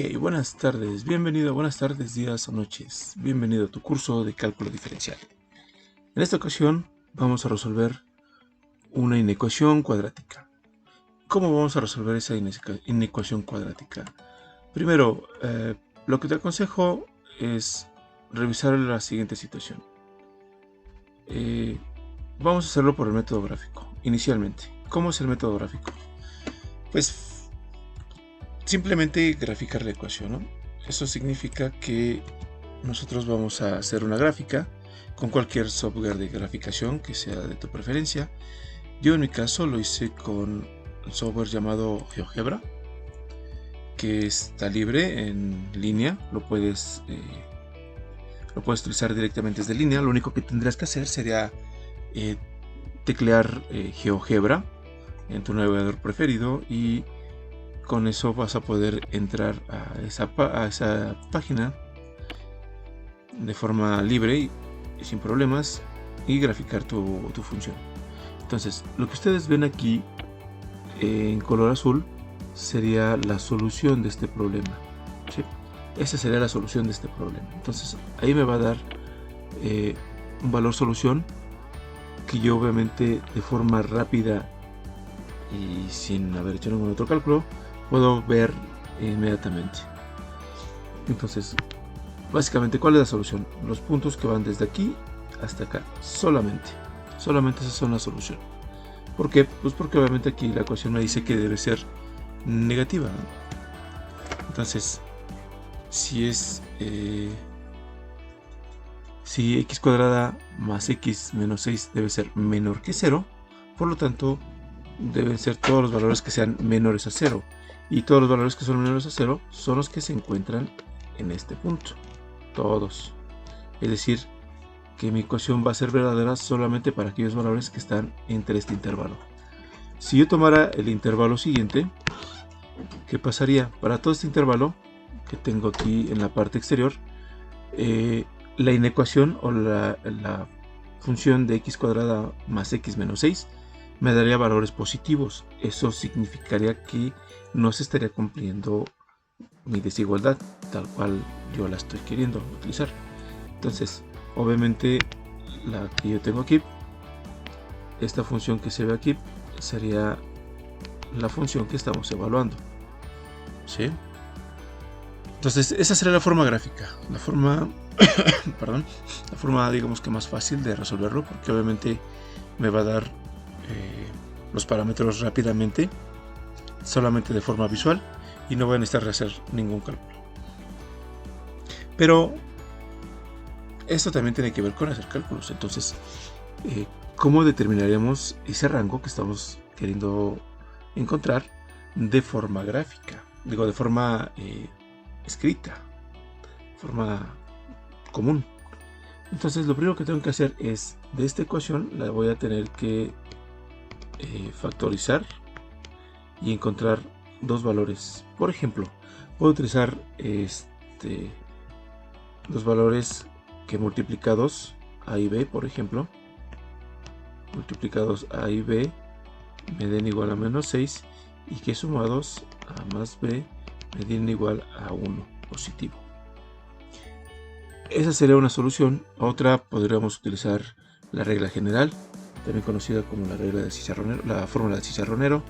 Ok, buenas tardes, bienvenido, buenas tardes, días o noches. Bienvenido a tu curso de cálculo diferencial. En esta ocasión vamos a resolver una inecuación cuadrática. ¿Cómo vamos a resolver esa inecuación cuadrática? Primero, lo que te aconsejo es revisar la siguiente situación. Vamos a hacerlo por el método gráfico, inicialmente. ¿Cómo es el método gráfico? Pues simplemente graficar la ecuación, ¿no? Eso significa que nosotros vamos a hacer una gráfica con cualquier software de graficación que sea de tu preferencia. Yo en mi caso lo hice con el software llamado GeoGebra, que está libre en línea, lo puedes utilizar directamente desde línea. Lo único que tendrías que hacer sería teclear GeoGebra en tu navegador preferido y con eso vas a poder entrar a esa página de forma libre y sin problemas y graficar tu función. Entonces, lo que ustedes ven aquí en color azul sería la solución de este problema, ¿sí? Esa sería la solución de este problema. Entonces, ahí me va a dar un valor solución que yo obviamente de forma rápida y sin haber hecho ningún otro cálculo puedo ver inmediatamente. Entonces, básicamente, ¿cuál es la solución? Los puntos que van desde aquí hasta acá, solamente esas son la solución. ¿Por qué? Pues porque obviamente aquí la ecuación me dice que debe ser negativa, ¿no? Entonces, si x cuadrada más x menos 6 debe ser menor que 0, por lo tanto deben ser todos los valores que sean menores a 0, y todos los valores que son menores a 0 son los que se encuentran en este punto, todos. Es decir, que mi ecuación va a ser verdadera solamente para aquellos valores que están entre este intervalo. Si yo tomara el intervalo siguiente, ¿qué pasaría? Para todo este intervalo que tengo aquí en la parte exterior, la inecuación o la función de x cuadrada más x menos 6 me daría valores positivos. Eso significaría que no se estaría cumpliendo mi desigualdad tal cual yo la estoy queriendo utilizar. Entonces, obviamente, la que yo tengo aquí, esta función que se ve aquí, sería la función que estamos evaluando, ¿sí? Entonces, esa sería la forma gráfica, la forma la forma, digamos que más fácil de resolverlo, porque obviamente me va a dar los parámetros rápidamente, solamente de forma visual, y no voy a necesitar hacer ningún cálculo. Pero esto también tiene que ver con hacer cálculos. Entonces, ¿cómo determinaremos ese rango que estamos queriendo encontrar de forma gráfica? Digo, de forma escrita, forma común. Entonces, lo primero que tengo que hacer es, de esta ecuación la voy a tener que factorizar y encontrar dos valores. Por ejemplo, puedo utilizar los valores que multiplicados a y b, por ejemplo, multiplicados a y b me den igual a menos 6, y que sumados a más b me den igual a 1 positivo. Esa sería una solución. Otra, podríamos utilizar la regla general, también conocida como la regla del chicharronero, la fórmula del chicharronero,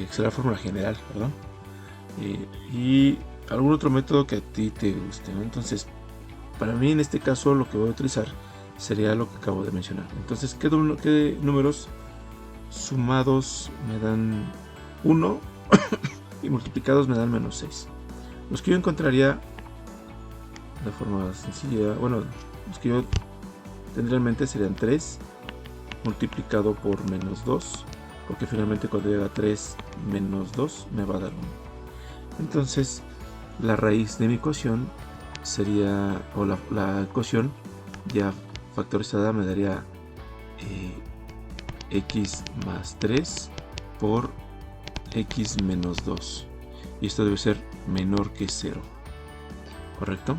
será la fórmula general, perdón, y algún otro método que a ti te guste, ¿no? Entonces, para mí en este caso lo que voy a utilizar sería lo que acabo de mencionar. Entonces, ¿qué números sumados me dan 1 y multiplicados me dan menos 6? Los que yo encontraría de forma sencilla, bueno, los que yo tendría en mente serían 3 multiplicado por menos 2, porque finalmente cuando llega a 3 menos 2 me va a dar 1. Entonces, la raíz de mi ecuación sería, o la ecuación ya factorizada me daría x más 3 por x menos 2, y esto debe ser menor que 0, ¿correcto?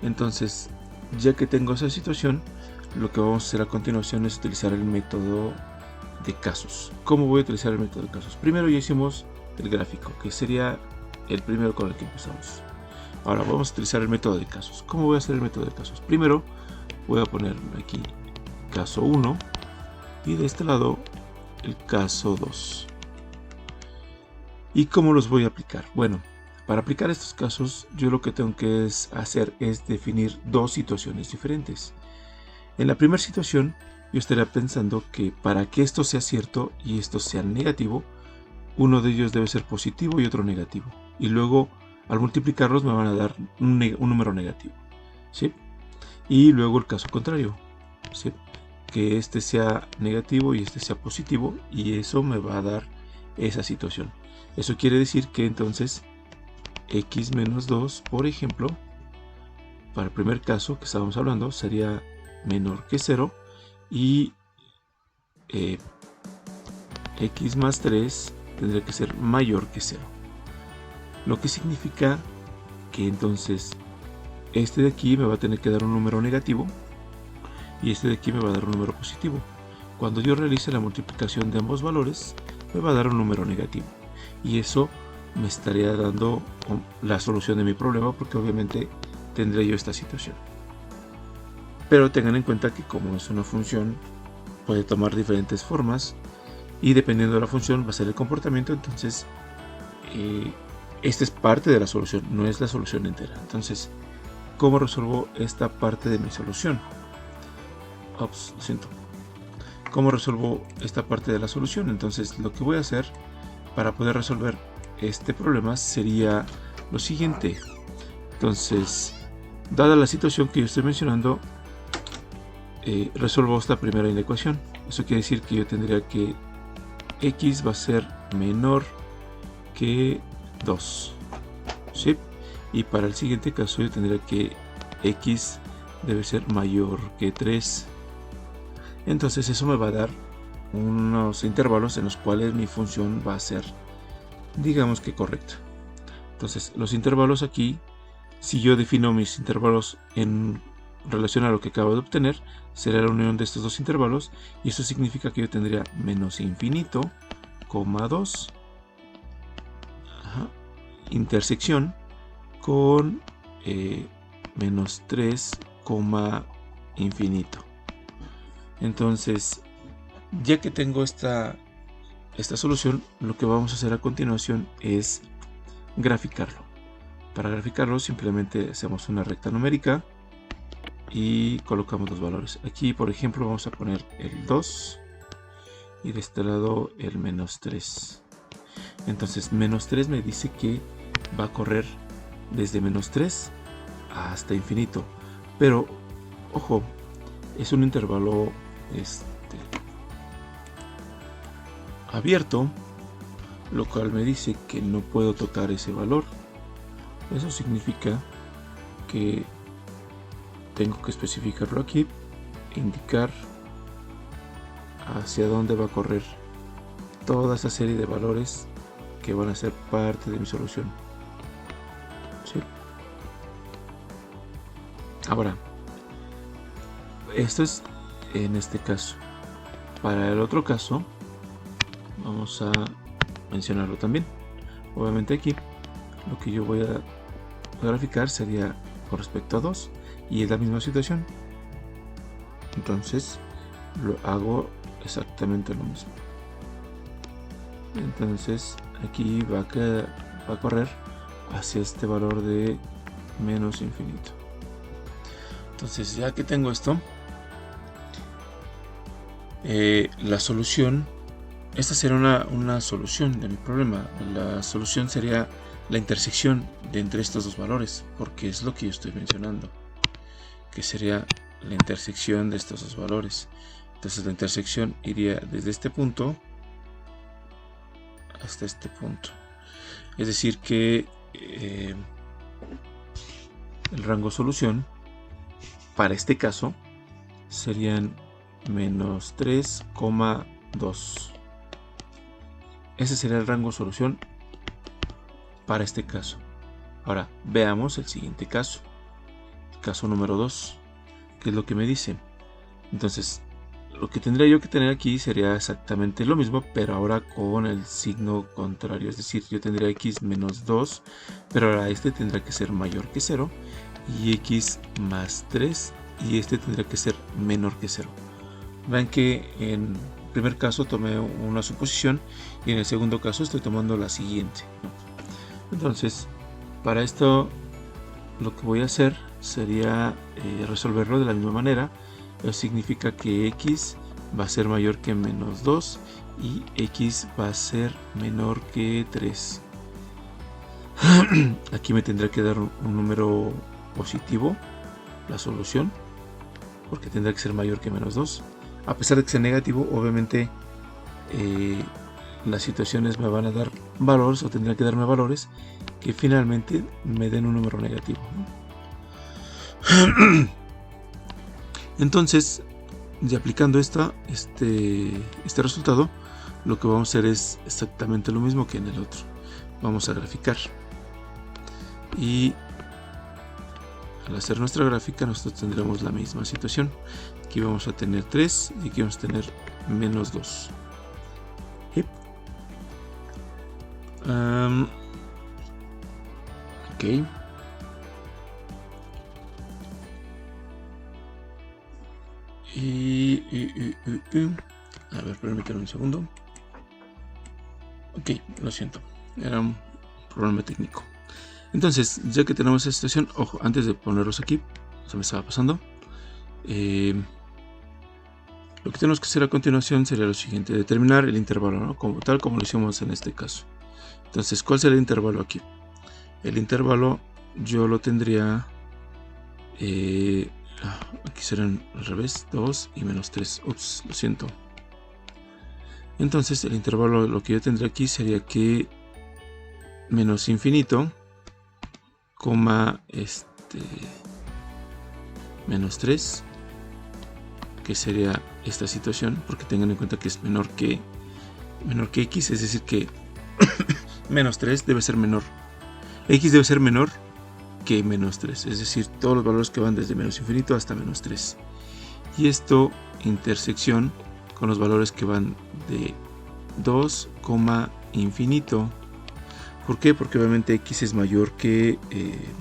Entonces, ya que tengo esa situación, lo que vamos a hacer a continuación es utilizar el método de casos. ¿Cómo voy a utilizar el método de casos? Primero ya hicimos el gráfico, que sería el primero con el que empezamos. Ahora vamos a utilizar el método de casos. ¿Cómo voy a hacer el método de casos? Primero voy a poner aquí caso 1 y de este lado el caso 2. ¿Y cómo los voy a aplicar? Bueno, para aplicar estos casos yo lo que tengo que hacer es definir dos situaciones diferentes. En la primera situación yo estaría pensando que para que esto sea cierto y esto sea negativo, uno de ellos debe ser positivo y otro negativo. Y luego al multiplicarlos me van a dar un número negativo, ¿sí? Y luego el caso contrario, ¿sí? Que este sea negativo y este sea positivo, y eso me va a dar esa situación. Eso quiere decir que entonces x menos 2, por ejemplo, para el primer caso que estábamos hablando, sería menor que 0 y x más 3 tendría que ser mayor que 0. Lo que significa que entonces este de aquí me va a tener que dar un número negativo y este de aquí me va a dar un número positivo. Cuando yo realice la multiplicación de ambos valores, me va a dar un número negativo. Y eso me estaría dando la solución de mi problema, porque obviamente tendré yo esta situación. Pero tengan en cuenta que como es una función, puede tomar diferentes formas y dependiendo de la función va a ser el comportamiento. Entonces esta es parte de la solución, no es la solución entera. Entonces, ¿cómo resuelvo esta parte de mi solución? Ups, lo siento. ¿Cómo resuelvo esta parte de la solución? Entonces lo que voy a hacer para poder resolver este problema sería lo siguiente. Entonces, dada la situación que yo estoy mencionando, resuelvo esta primera ecuación. Eso quiere decir que yo tendría que x va a ser menor que 2, ¿sí? Y para el siguiente caso yo tendría que x debe ser mayor que 3. Entonces eso me va a dar unos intervalos en los cuales mi función va a ser, digamos que correcta. Entonces los intervalos aquí, si yo defino mis intervalos en relación a lo que acabo de obtener, será la unión de estos dos intervalos, y eso significa que yo tendría menos infinito, 2, intersección con menos 3, infinito. Entonces, ya que tengo esta solución, lo que vamos a hacer a continuación es graficarlo. Para graficarlo simplemente hacemos una recta numérica y colocamos los valores. Aquí, por ejemplo, vamos a poner el 2 y de este lado el menos 3. Entonces, menos 3 me dice que va a correr desde menos 3 hasta infinito. Pero, ojo, es un intervalo abierto, lo cual me dice que no puedo tocar ese valor. Eso significa que tengo que especificarlo aquí e indicar hacia dónde va a correr toda esa serie de valores que van a ser parte de mi solución. ¿Sí? Ahora, esto es en este caso. Para el otro caso, vamos a mencionarlo también. Obviamente aquí lo que yo voy a graficar sería con respecto a 2 y es la misma situación. Entonces lo hago exactamente lo mismo. Entonces aquí va a correr hacia este valor de menos infinito. Entonces, ya que tengo esto, la solución, esta será una solución de mi problema. La solución sería la intersección de entre estos dos valores, porque es lo que yo estoy mencionando, que sería la intersección de estos dos valores. Entonces la intersección iría desde este punto hasta este punto. Es decir que el rango solución para este caso serían menos 3,2. Ese sería el rango solución para este caso. Ahora veamos el siguiente caso, el caso número 2, que es lo que me dice. Entonces lo que tendría yo que tener aquí sería exactamente lo mismo, pero ahora con el signo contrario. Es decir, yo tendría x menos 2, pero ahora este tendrá que ser mayor que 0, y x más 3, y este tendrá que ser menor que 0. Vean que en el primer caso tomé una suposición y en el segundo caso estoy tomando la siguiente, ¿no? Entonces, para esto lo que voy a hacer sería resolverlo de la misma manera. Eso significa que x va a ser mayor que menos 2 y x va a ser menor que 3. Aquí me tendrá que dar un número positivo, la solución, porque tendrá que ser mayor que menos 2. A pesar de que sea negativo, obviamente las situaciones me van a dar valores, o tendrán que darme valores que finalmente me den un número negativo, ¿no? Entonces, ya aplicando este resultado, lo que vamos a hacer es exactamente lo mismo que en el otro. Vamos a graficar, y al hacer nuestra gráfica nosotros tendremos la misma situación. Aquí vamos a tener 3 y aquí vamos a tener menos 2. ¿Sí? Ok. A ver, permítanme un segundo. Ok, lo siento, era un problema técnico. Entonces, ya que tenemos esta situación, ojo, antes de ponerlos aquí, se me estaba pasando. Lo que tenemos que hacer a continuación sería lo siguiente: determinar el intervalo, ¿no? Tal como lo hicimos en este caso. Entonces, ¿cuál será el intervalo aquí? El intervalo yo lo tendría... aquí serán al revés, 2 y menos 3. Ups, lo siento. Entonces el intervalo, lo que yo tendría aquí sería que menos infinito, coma menos 3, que sería esta situación, porque tengan en cuenta que es menor que x, es decir que menos 3 debe ser menor. X debe ser menor que menos 3, es decir, todos los valores que van desde menos infinito hasta menos 3. Y esto intersección con los valores que van de 2, infinito. ¿Por qué? Porque obviamente x es mayor que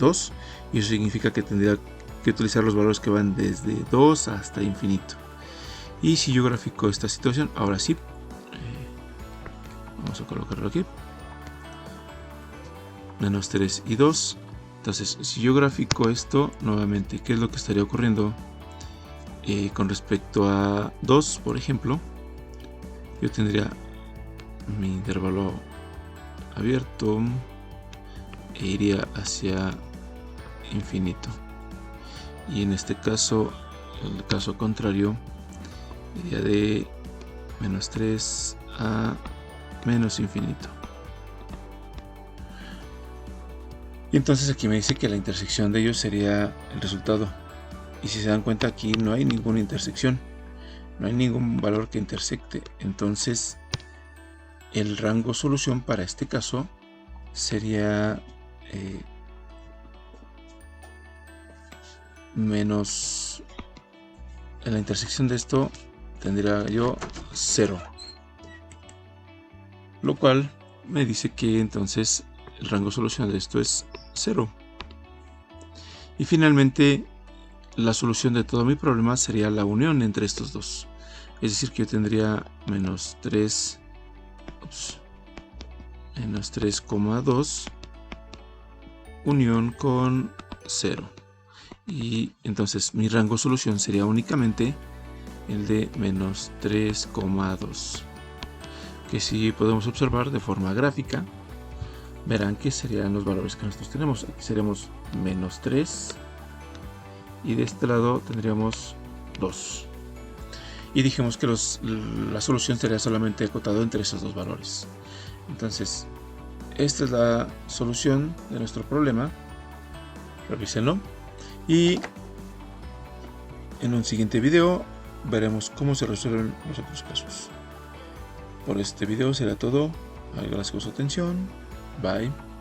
2, y eso significa que tendría que utilizar los valores que van desde 2 hasta infinito. Y si yo grafico esta situación, ahora sí, vamos a colocarlo aquí, menos 3 y 2. Entonces, si yo grafico esto nuevamente, ¿qué es lo que estaría ocurriendo? Con respecto a 2, por ejemplo, yo tendría mi intervalo abierto e iría hacia infinito. Y en este caso, el caso contrario, iría de menos 3 a menos infinito. Y entonces aquí me dice que la intersección de ellos sería el resultado. Y si se dan cuenta, aquí no hay ninguna intersección, no hay ningún valor que intersecte. Entonces el rango solución para este caso sería menos, en la intersección de esto tendría yo 0, lo cual me dice que entonces el rango solución de esto es 0. Y finalmente la solución de todo mi problema sería la unión entre estos dos. Es decir, que yo tendría menos 3, menos 3,2 unión con 0. Y entonces mi rango solución sería únicamente el de menos 3,2. Que si podemos observar de forma gráfica, verán que serían los valores que nosotros tenemos. Aquí seremos menos 3 y de este lado tendríamos 2. Y dijimos que la solución sería solamente acotado entre esos dos valores. Entonces, esta es la solución de nuestro problema. Revísenlo. Y en un siguiente video veremos cómo se resuelven los otros casos. Por este video será todo. Gracias por su atención. Bye.